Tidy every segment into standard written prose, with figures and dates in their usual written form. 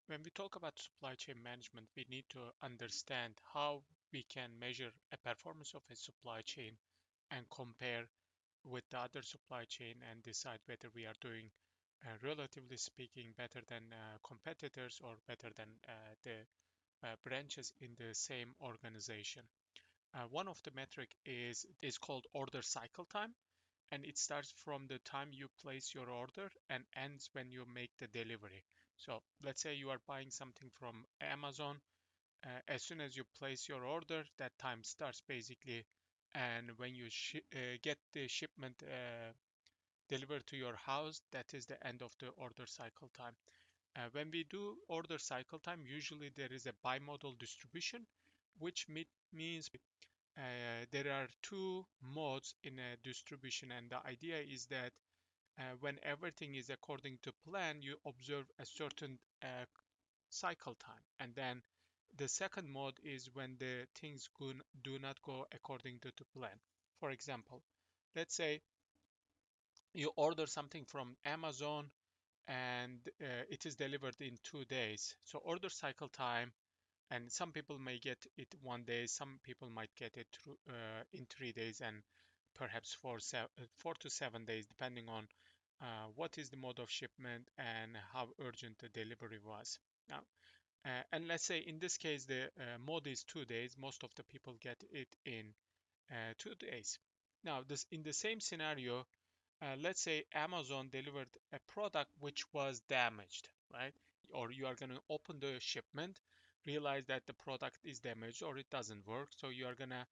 When we talk about supply chain management, we need to understand how we can measure a performance of a supply chain and compare with the other supply chain and decide whether we are doing, relatively speaking, better than competitors or better than the branches in the same organization. One of the metric is called order cycle time, and it starts from the time you place your order and ends when you make the delivery. So let's say you are buying something from Amazon. As soon as you place your order, that time starts basically, and when you get the shipment delivered to your house, that is the end of the order cycle time. When we do order cycle time, usually there is a bimodal distribution, which means there are two modes in a distribution, and the idea is that when everything is according to plan, you observe a certain cycle time. And then the second mode is when the things do not go according to plan. For example, let's say you order something from Amazon and it is delivered in 2 days. So order cycle time, and some people may get it 1 day, some people might get it in 3 days, and perhaps 4 to 7 days, depending on what is the mode of shipment and how urgent the delivery was. Now, and let's say in this case the mode is 2 days, most of the people get it in 2 days. Now, this in the same scenario, let's say Amazon delivered a product which was damaged, right? Or you are going to open the shipment, realize that the product is damaged or it doesn't work. So you are going to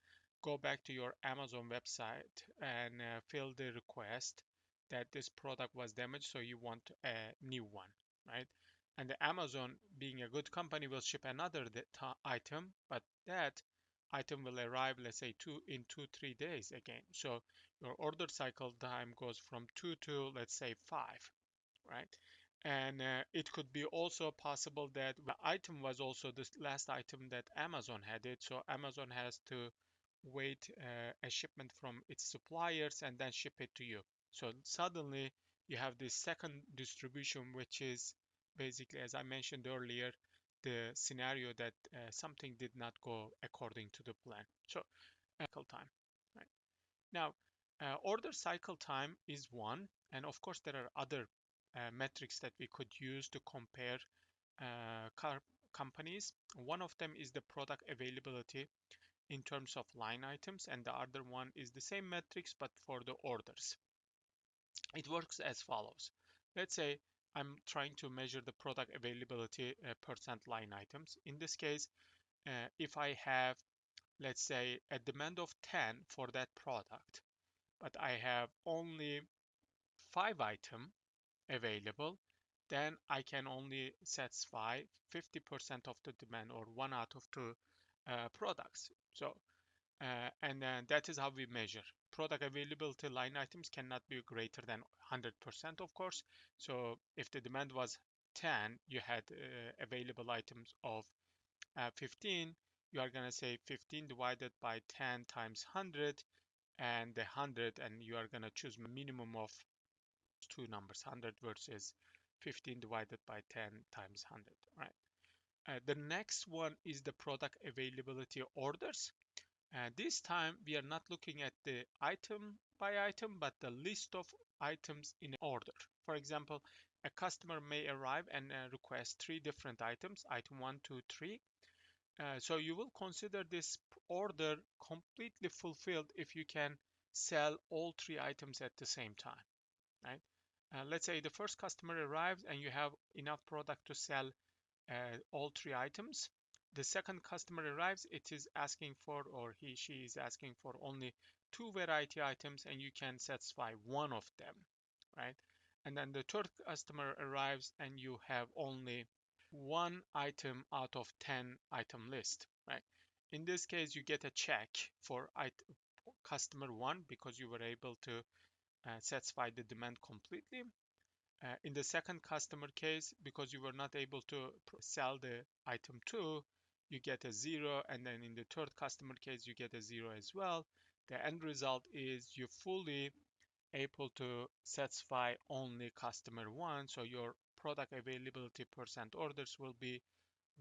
go back to your Amazon website and fill the request that this product was damaged, so you want a new one, right? And the Amazon, being a good company, will ship another item, but that item will arrive, let's say, 3 days again. So your order cycle time goes from 2 to, let's say, 5, right? And it could be also possible that the item was also the last item that Amazon had it, so Amazon has to wait a shipment from its suppliers and then ship it to you. So suddenly you have this second distribution, which is basically, as I mentioned earlier, the scenario that something did not go according to the plan. So cycle time, right? Now, order cycle time is one, and of course there are other metrics that we could use to compare car companies. One of them is the product availability in terms of line items, and the other one is the same metrics but for the orders. It works as follows. Let's say I'm trying to measure the product availability percent line items. In this case, if I have, let's say, a demand of 10 for that product, but I have only 5 items available, then I can only satisfy 50% of the demand, or one out of two products. So, and then that is how we measure. Product availability line items cannot be greater than 100%, of course. So if the demand was 10, you had available items of 15, you are going to say 15 divided by 10 times 100, and the 100, and you are going to choose minimum of two numbers, 100 versus 15 divided by 10 times 100, right? The next one is the product availability orders. This time we are not looking at the item by item, but the list of items in order. For example, a customer may arrive and request three different items, item one, two, three. So you will consider this order completely fulfilled if you can sell all three items at the same time, right? Let's say the first customer arrives and you have enough product to sell all three items. The second customer arrives, it is asking for, or she is asking for only two variety items, and you can satisfy one of them, right? And then the third customer arrives and you have only one item out of 10 item list, right? In this case, you get a check for customer one because you were able to satisfy the demand completely. In the second customer case, because you were not able to sell the item 2, you get a 0, and then in the third customer case, you get a 0 as well. The end result is you fully able to satisfy only customer one, so your product availability percent orders will be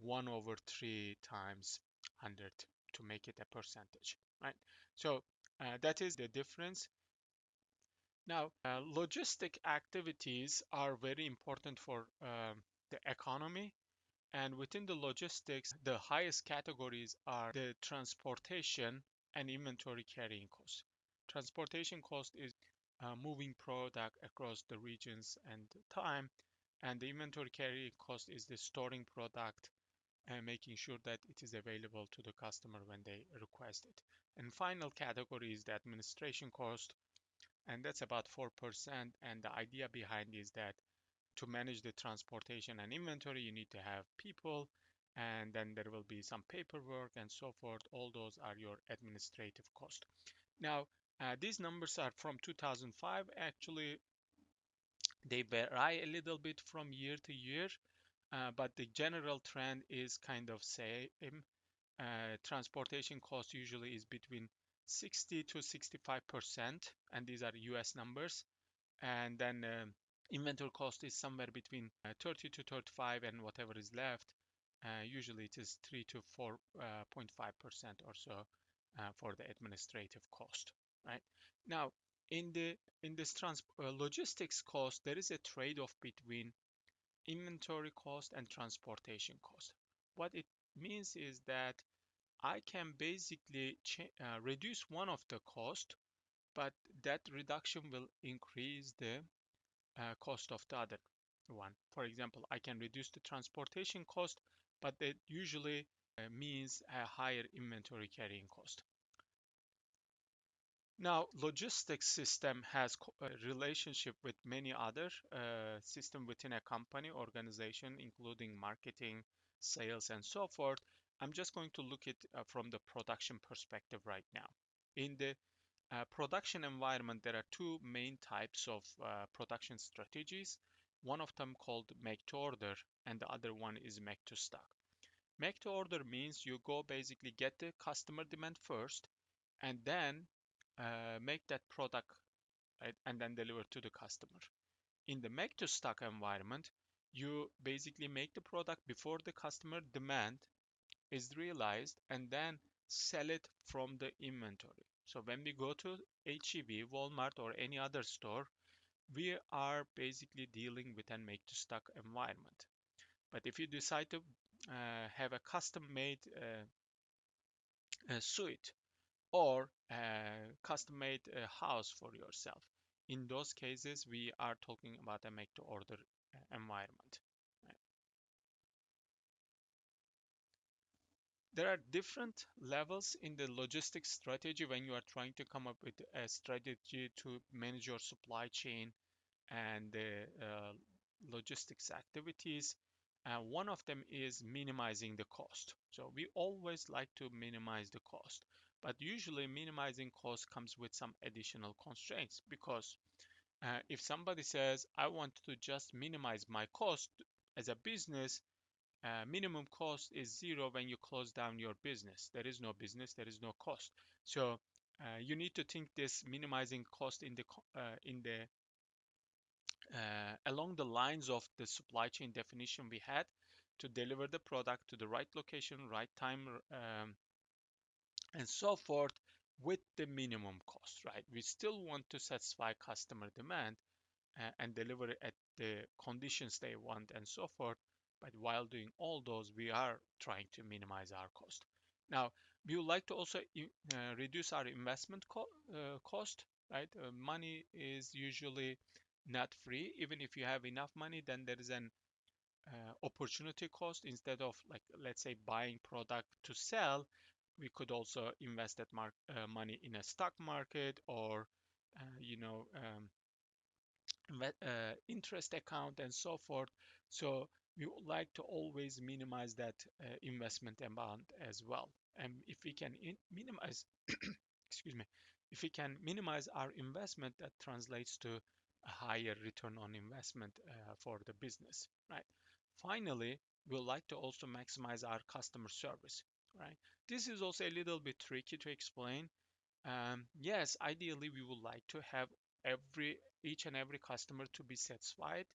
1 over 3 times 100 to make it a percentage, right? So that is the difference. Now, logistic activities are very important for the economy. And within the logistics, the highest categories are the transportation and inventory carrying cost. Transportation cost is moving product across the regions and time, and the inventory carrying cost is the storing product and making sure that it is available to the customer when they request it. And final category is the administration cost, and that's about 4%. And the idea behind is that to manage the transportation and inventory, you need to have people, and then there will be some paperwork and so forth. All those are your administrative cost. Now, these numbers are from 2005. Actually, they vary a little bit from year to year, but the general trend is kind of same. Transportation cost usually is between 60 to 65%, and these are US numbers. And then inventory cost is somewhere between 30 to 35, and whatever is left, usually it is 3 to 4.5% or so for the administrative cost, right? Now, in this logistics cost, there is a trade-off between inventory cost and transportation cost. What it means is that I can basically reduce one of the cost, but that reduction will increase the cost of the other one. For example, I can reduce the transportation cost, but that usually means a higher inventory carrying cost. Now, logistics system has a relationship with many other system within a company organization, including marketing, sales, and so forth. I'm just going to look at from the production perspective right now. In the production environment, there are two main types of production strategies. One of them called make to order, and the other one is make to stock. Make to order means you go basically get the customer demand first, and then make that product, right, and then deliver to the customer. In the make to stock environment, you basically make the product before the customer demand is realized and then sell it from the inventory. So when we go to HEB, Walmart, or any other store, we are basically dealing with a make to stock environment. But if you decide to have a custom made suite or a custom made house for yourself, in those cases, we are talking about a make to order environment. There are different levels in the logistics strategy when you are trying to come up with a strategy to manage your supply chain and the logistics activities. One of them is minimizing the cost. So we always like to minimize the cost, but usually minimizing cost comes with some additional constraints because if somebody says, I want to just minimize my cost as a business, minimum cost is zero when you close down your business. There is no business, there is no cost. So you need to think this minimizing cost in the along the lines of the supply chain definition we had to deliver the product to the right location, right time, and so forth with the minimum cost, right? We still want to satisfy customer demand and deliver it at the conditions they want and so forth. But while doing all those, we are trying to minimize our cost. Now, we would like to also reduce our investment cost, right? Money is usually not free. Even if you have enough money, then there is an opportunity cost. Instead of, like, let's say, buying product to sell, we could also invest that money in a stock market or interest account and so forth. So we would like to always minimize that investment amount as well. And if we can minimize, excuse me, if we can minimize our investment, that translates to a higher return on investment for the business, right? Finally, we would like to also maximize our customer service, right? This is also a little bit tricky to explain. Yes, ideally, we would like to have each and every customer to be satisfied.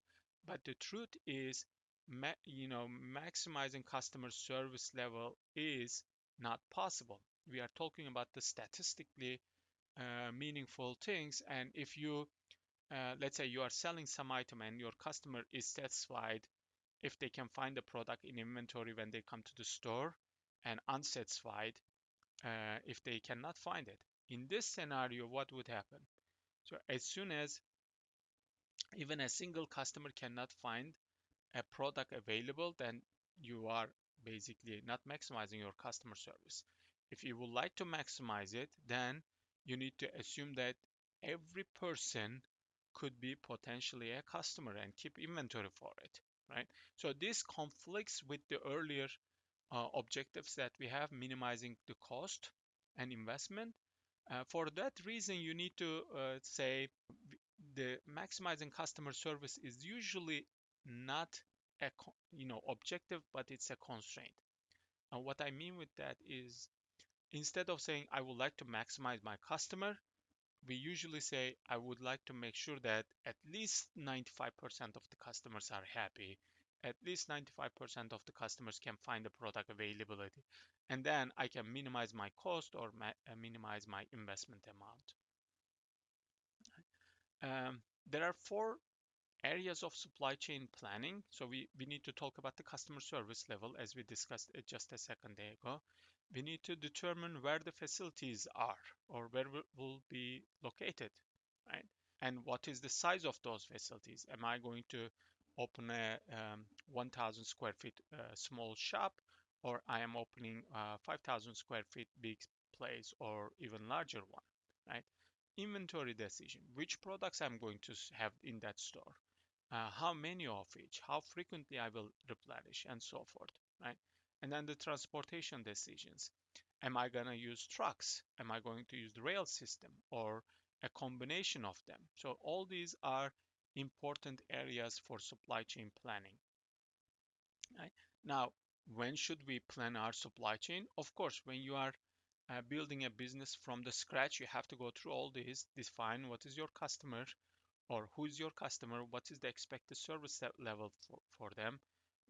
But the truth is, maximizing customer service level is not possible. We are talking about the statistically meaningful things, and if you let's say you are selling some item and your customer is satisfied if they can find the product in inventory when they come to the store, and unsatisfied if they cannot find it. In this scenario, what would happen? So as soon as even a single customer cannot find a product available, then you are basically not maximizing your customer service. If you would like to maximize it, then you need to assume that every person could be potentially a customer and keep inventory for it, right? So this conflicts with the earlier objectives that we have, minimizing the cost and investment. For that reason, you need to say the maximizing customer service is usually not a objective, but it's a constraint. And what I mean with that is instead of saying I would like to maximize my customer, we usually say I would like to make sure that at least 95% of the customers are happy. At least 95% of the customers can find the product availability. And then I can minimize my cost or minimize my investment amount. There are four areas of supply chain planning. So we need to talk about the customer service level as we discussed it just a second ago. We need to determine where the facilities are or where will be located, right? And what is the size of those facilities? Am I going to open a 1,000 square feet small shop, or I am opening 5,000 square feet big place or even larger one, right? Inventory decision, which products I'm going to have in that store, how many of each, how frequently I will replenish, and so forth, right? And then the transportation decisions. Am I going to use trucks? Am I going to use the rail system or a combination of them? So all these are important areas for supply chain planning. Right? Now, when should we plan our supply chain? Of course, when you are building a business from the scratch, you have to go through all these, define what is your customer, or who is your customer, what is the expected service level for them,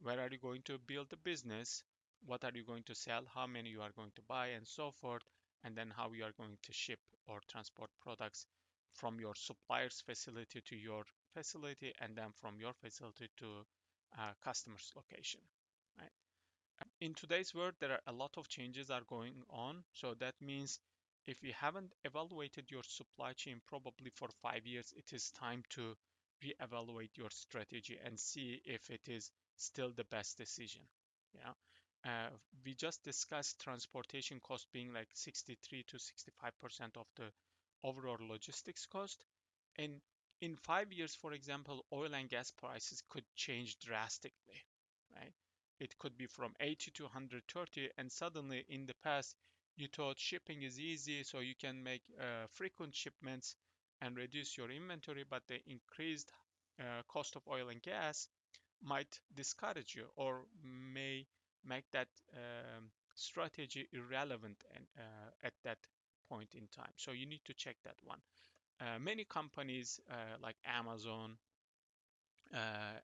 where are you going to build the business, what are you going to sell, how many you are going to buy, and so forth, and then how you are going to ship or transport products from your supplier's facility to your facility, and then from your facility to customer's location, right? In today's world, there are a lot of changes are going on. So that means if you haven't evaluated your supply chain probably for 5 years, it is time to reevaluate your strategy and see if it is still the best decision. Yeah. We just discussed transportation cost being like 63 to 65% of the overall logistics cost. And in 5 years, for example, oil and gas prices could change drastically, right? It could be from 80 to 130, and suddenly in the past, you thought shipping is easy, so you can make frequent shipments and reduce your inventory, but the increased cost of oil and gas might discourage you or may make that strategy irrelevant at that point in time. So you need to check that one. Many companies like Amazon,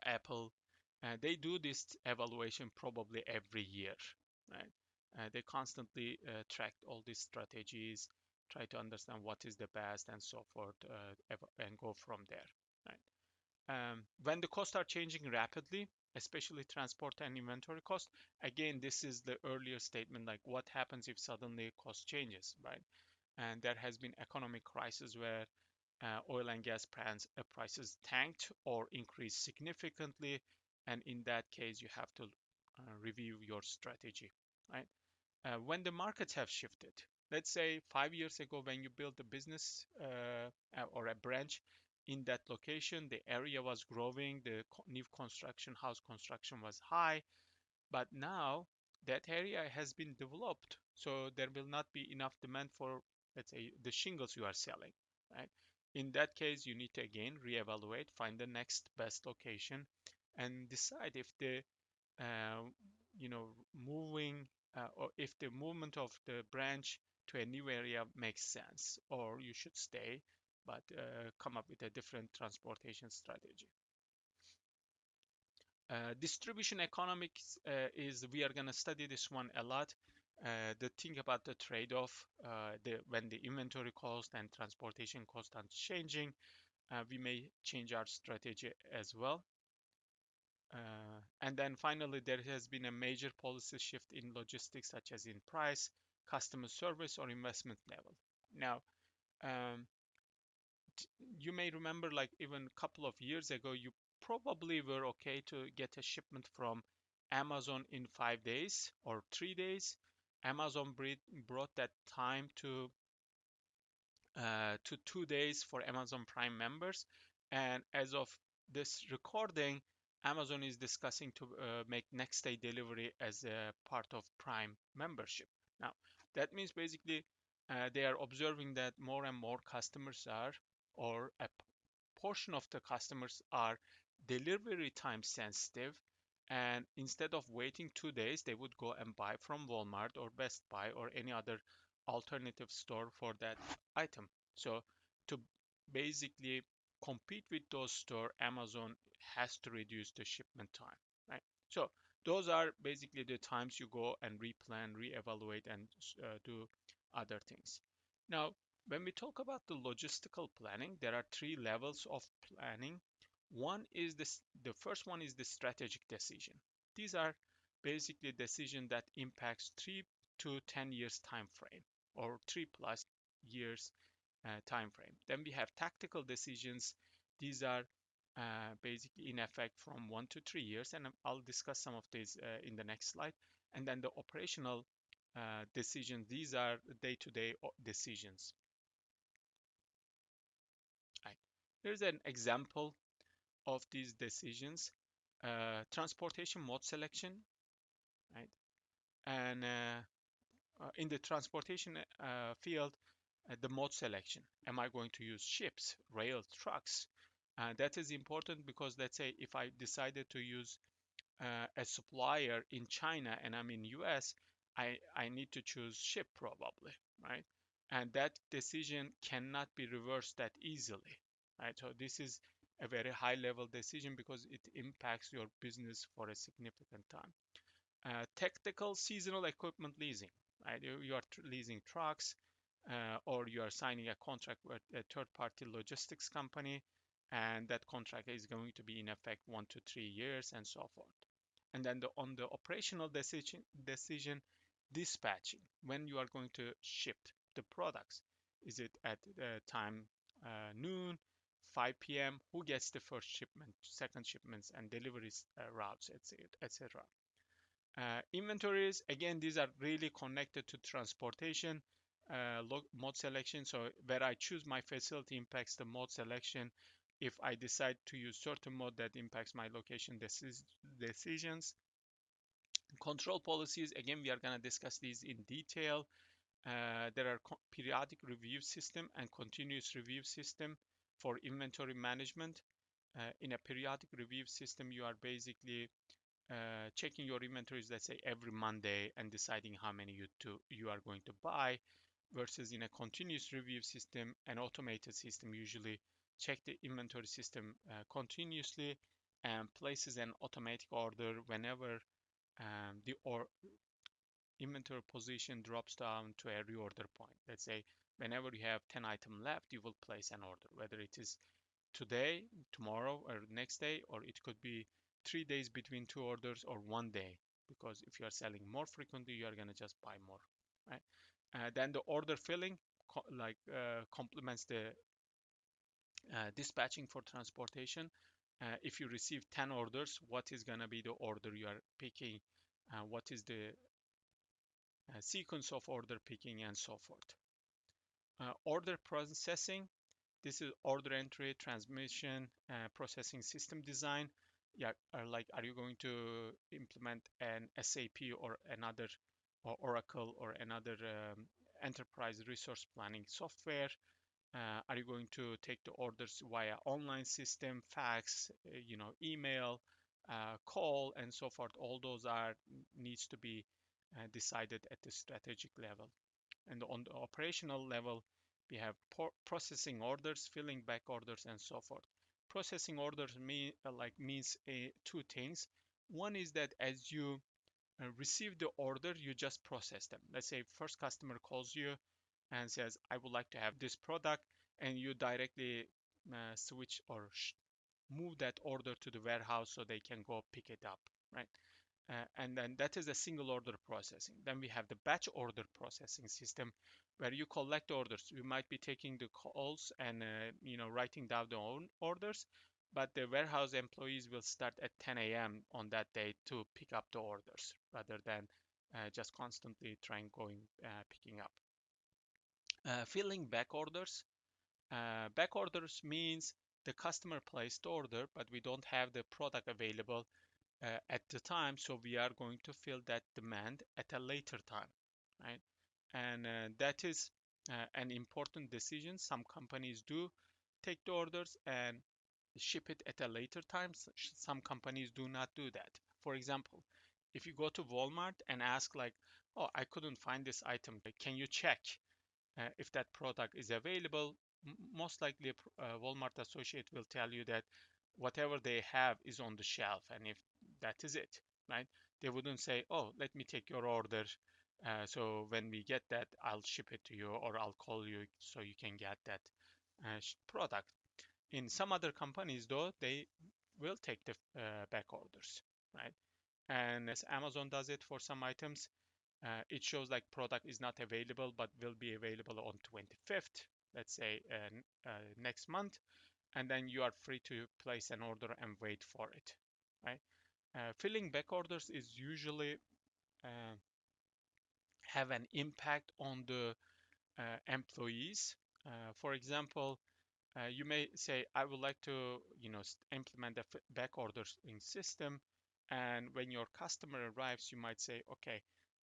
Apple, they do this evaluation probably every year, right? They constantly track all these strategies, try to understand what is the best and so forth, and go from there, right? When the costs are changing rapidly, especially transport and inventory cost, again, this is the earlier statement, like what happens if suddenly cost changes, right? And there has been economic crisis where oil and gas prices tanked or increased significantly, and in that case, you have to review your strategy, right? When the markets have shifted, let's say 5 years ago, when you built a business or a branch in that location, the area was growing, the new construction, house construction was high, but now that area has been developed, so there will not be enough demand for, let's say, the shingles you are selling, right? In that case, you need to again reevaluate, find the next best location, and decide if the, uh, moving or if the movement of the branch to a new area makes sense, or you should stay. but come up with a different transportation strategy. Distribution economics is, we are going to study this one a lot. The thing about the trade-off, when the inventory cost and transportation cost are changing, we may change our strategy as well. And then finally, there has been a major policy shift in logistics, such as in price, customer service, or investment level. Now, um, you may remember, like even a couple of years ago, you probably were okay to get a shipment from Amazon in 5 days or 3 days. Amazon brought that time to 2 days for Amazon Prime members. And as of this recording, Amazon is discussing to make next day delivery as a part of Prime membership. Now, that means basically they are observing that more and more customers are, or a portion of the customers are delivery time sensitive, and instead of waiting 2 days, they would go and buy from Walmart or Best Buy or any other alternative store for that item. So to basically compete with those stores, Amazon has to reduce the shipment time, right? So those are basically the times you go and replan, reevaluate, and do other things. Now, when we talk about the logistical planning, there are three levels of planning. One is this, the first one is the strategic decision. These are basically decisions that impacts 3 to 10 years time frame, or 3+ years time frame. Then we have tactical decisions. These are basically in effect from 1 to 3 years, and I'll discuss some of these in the next slide. And then the operational decisions. These are day-to-day decisions. Right. Here's an example of these decisions. Transportation mode selection, right? And in the transportation field, the mode selection. Am I going to use ships, rail, trucks? That is important because, let's say if I decided to use a supplier in China and I'm in US, I need to choose ship probably, right? And that decision cannot be reversed that easily, right? So this is a very high level decision because it impacts your business for a significant time. Tactical seasonal equipment leasing, right? You are leasing trucks, or you are signing a contract with a third-party logistics company, and that contract is going to be in effect 1 to 3 years and so forth. And then on the operational decision, dispatching, when you are going to ship the products. Is it at time noon, 5 p.m.? Who gets the first shipment, second shipments, and deliveries routes, etc. Inventories, again, these are really connected to transportation, mode selection. So where I choose my facility impacts the mode selection. If I decide to use certain mode, that impacts my location decisions. Control policies, again, we are going to discuss these in detail. There are periodic review system and continuous review system for inventory management. In a periodic review system, you are basically checking your inventories, let's say every Monday, and deciding how many you are going to buy, versus in a continuous review system, an automated system usually check the inventory system continuously and places an automatic order whenever the inventory position drops down to a reorder point. Let's say whenever you have 10 items left, you will place an order, whether it is today, tomorrow, or next day, or it could be 3 days between two orders, or one day, because if you are selling more frequently, you are going to just buy more, right? Then the order filling complements the dispatching for transportation. If you receive 10 orders, what is going to be the order you are picking? What is the sequence of order picking, and so forth. Order processing, this is order entry, transmission, processing system design. Yeah, are you going to implement an SAP or another, or Oracle or another enterprise resource planning software? Are you going to take the orders via online system, fax, email, call, and so forth? All those are needs to be decided at the strategic level. And on the operational level, We have processing orders, filling back orders, and so forth. Processing orders means two things. One is that as you receive the order, you just process them. Let's say first customer calls you and says, I would like to have this product, and you directly switch or move that order to the warehouse so they can go pick it up, right? And then that is a single order processing. Then we have the batch order processing system where you collect orders. You might be taking the calls and writing down the own orders, but the warehouse employees will start at 10 a.m. on that day to pick up the orders rather than just constantly trying going picking up. Filling back orders. Back orders means the customer placed order, but we don't have the product available at the time, so we are going to fill that demand at a later time, right? And that is an important decision. Some companies do take the orders and ship it at a later time. Some companies do not do that. For example, if you go to Walmart and ask like, oh, I couldn't find this item, can you check if that product is available? Most likely a Walmart associate will tell you that whatever they have is on the shelf, and if that is it, right? They wouldn't say, oh, let me take your order, so when we get that, I'll ship it to you, or I'll call you so you can get that product. In some other companies, though, they will take the back orders, right? And as Amazon does it for some items, it shows like product is not available but will be available on 25th, let's say next month, and then you are free to place an order and wait for it, right? Filling back orders is usually uh, have an impact on the employees. For example, you may say, I would like to, implement a back ordering system. And when your customer arrives, you might say, okay,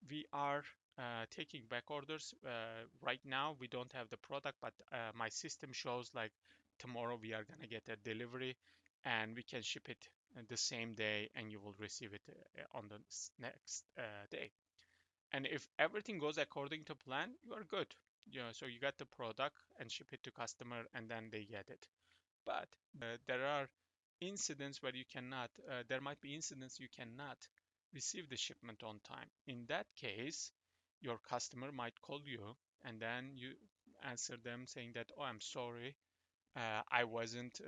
we are taking back orders. Right now, we don't have the product, but my system shows like tomorrow we are going to get a delivery and we can ship it the same day and you will receive it on the next day. And if everything goes according to plan, you are good. Yeah, so you get the product and ship it to customer and then they get it. But there are incidents where there might be incidents you cannot receive the shipment on time. In that case, your customer might call you and then you answer them saying that, oh, I'm sorry, I wasn't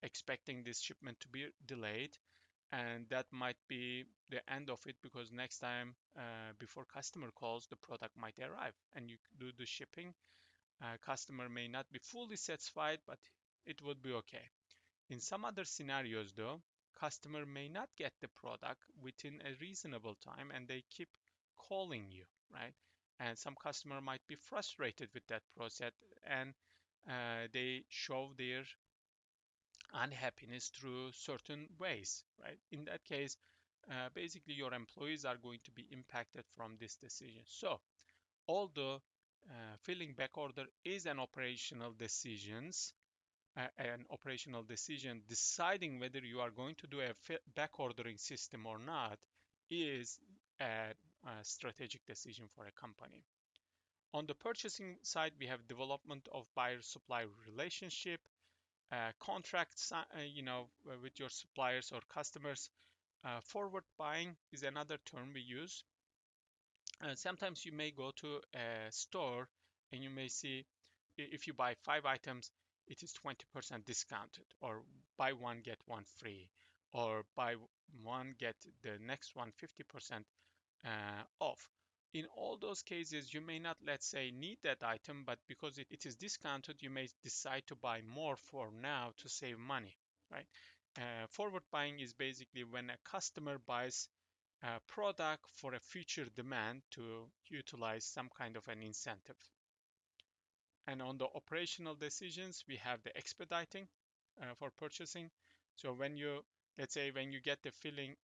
expecting this shipment to be delayed, and that might be the end of it because next time before customer calls the product might arrive and you do the shipping. Customer may not be fully satisfied, but it would be okay. In some other scenarios though, customer may not get the product within a reasonable time and they keep calling you, right? And some customer might be frustrated with that process and they show their unhappiness through certain ways, right? In that case, basically your employees are going to be impacted from this decision. So, although filling back order is an operational decision, deciding whether you are going to do a back ordering system or not is a strategic decision for a company. On the purchasing side, we have development of buyer-supplier relationship, contracts, with your suppliers or customers. Forward buying is another term we use. Sometimes you may go to a store and you may see if you buy 5 items, it is 20% discounted, or buy one, get one free, or buy one, get the next one 50% off. In all those cases, you may not, let's say, need that item, but because it is discounted, you may decide to buy more for now to save money, right? Forward buying is basically when a customer buys a product for a future demand to utilize some kind of an incentive. And on the operational decisions, we have the expediting for purchasing. So let's say when you get the filling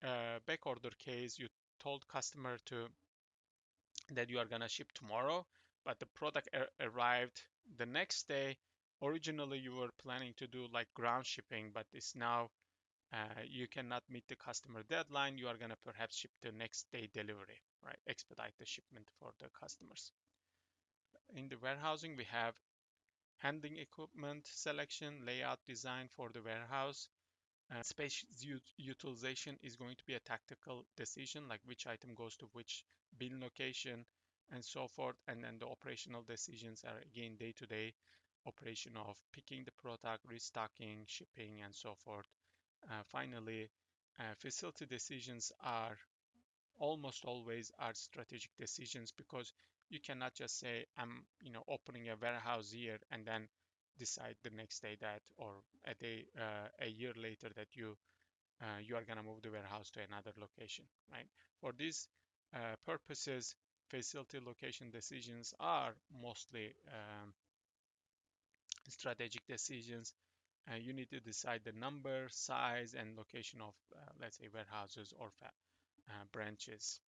back order case, you told customer that you are gonna ship tomorrow, but the product arrived the next day. Originally, you were planning to do like ground shipping, but it's now you cannot meet the customer deadline. You are gonna perhaps ship the next day delivery, right? Expedite the shipment for the customers. In the warehousing, we have handling equipment selection, layout design for the warehouse. Space utilization is going to be a tactical decision, like which item goes to which bin location and so forth. And then the operational decisions are again day-to-day operation of picking the product, restocking, shipping, and so forth. Finally, facility decisions are almost always are strategic decisions because you cannot just say I'm opening a warehouse here and then decide the next day that or a year later that you are going to move the warehouse to another location, right? For these purposes, facility location decisions are mostly strategic decisions. You need to decide the number, size, and location of, let's say, warehouses or branches.